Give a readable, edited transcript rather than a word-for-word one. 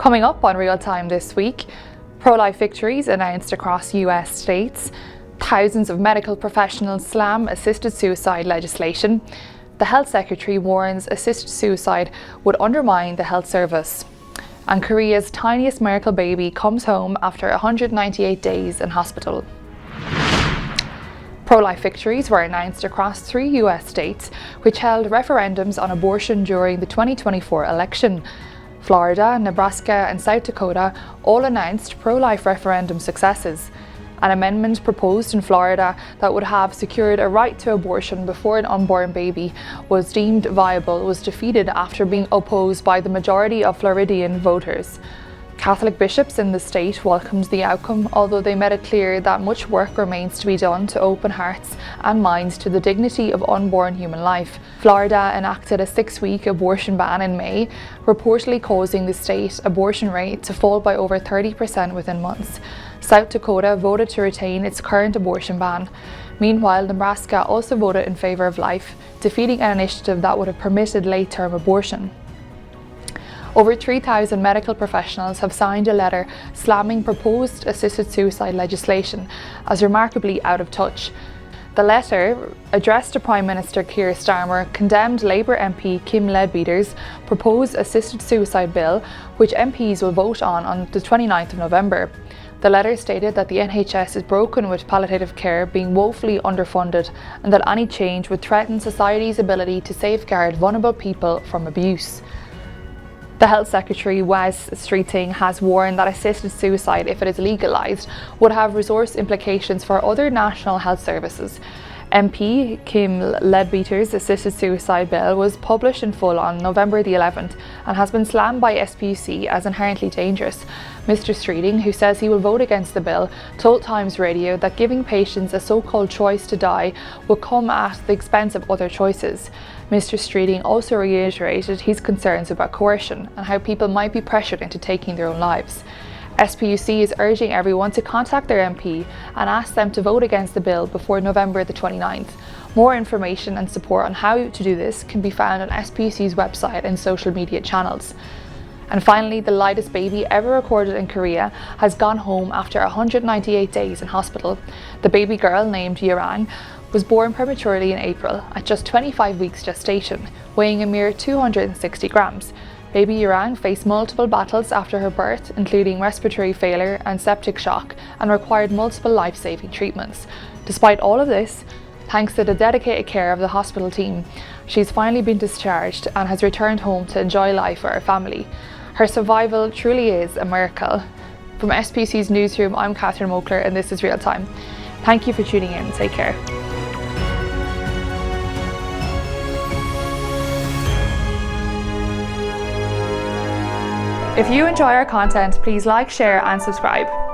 Coming up on Real Time this week, pro-life victories announced across US states, thousands of medical professionals slam assisted suicide legislation, the health secretary warns assisted suicide would undermine the health service, and Korea's tiniest miracle baby comes home after 198 days in hospital. Pro-life victories were announced across 3 US states, which held referendums on abortion during the 2024 election. Florida, Nebraska and South Dakota all announced pro-life referendum successes. An amendment proposed in Florida that would have secured a right to abortion before an unborn baby was deemed viable was defeated after being opposed by the majority of Floridian voters. Catholic bishops in the state welcomed the outcome, although they made it clear that much work remains to be done to open hearts and minds to the dignity of unborn human life. Florida enacted a 6-week abortion ban in May, reportedly causing the state abortion rate to fall by over 30% within months. South Dakota voted to retain its current abortion ban. Meanwhile, Nebraska also voted in favour of life, defeating an initiative that would have permitted late-term abortion. Over 3,000 medical professionals have signed a letter slamming proposed assisted suicide legislation as remarkably out of touch. The letter, addressed to Prime Minister Keir Starmer, condemned Labour MP Kim Leadbeater's proposed assisted suicide bill, which MPs will vote on the 29th of November. The letter stated that the NHS is broken with palliative care being woefully underfunded and that any change would threaten society's ability to safeguard vulnerable people from abuse. The Health Secretary, Wes Streeting, has warned that assisted suicide, if it is legalised, would have resource implications for other national health services. MP Kim Leadbeater's assisted suicide bill was published in full on November the 11th and has been slammed by SPUC as inherently dangerous. Mr. Streeting, who says he will vote against the bill, told Times Radio that giving patients a so-called choice to die will come at the expense of other choices. Mr. Streeting also reiterated his concerns about coercion and how people might be pressured into taking their own lives. SPUC is urging everyone to contact their MP and ask them to vote against the bill before November the 29th. More information and support on how to do this can be found on SPUC's website and social media channels. And finally, the lightest baby ever recorded in Korea has gone home after 198 days in hospital. The baby girl, named Yerang, was born prematurely in April at just 25 weeks gestation, weighing a mere 260 grams. Baby Yerang faced multiple battles after her birth, including respiratory failure and septic shock, and required multiple life-saving treatments. Despite all of this, thanks to the dedicated care of the hospital team, she's finally been discharged and has returned home to enjoy life with her family. Her survival truly is a miracle. From SPC's newsroom, I'm Catherine Mokler and this is Real Time. Thank you for tuning in. Take care. If you enjoy our content, please like, share and subscribe.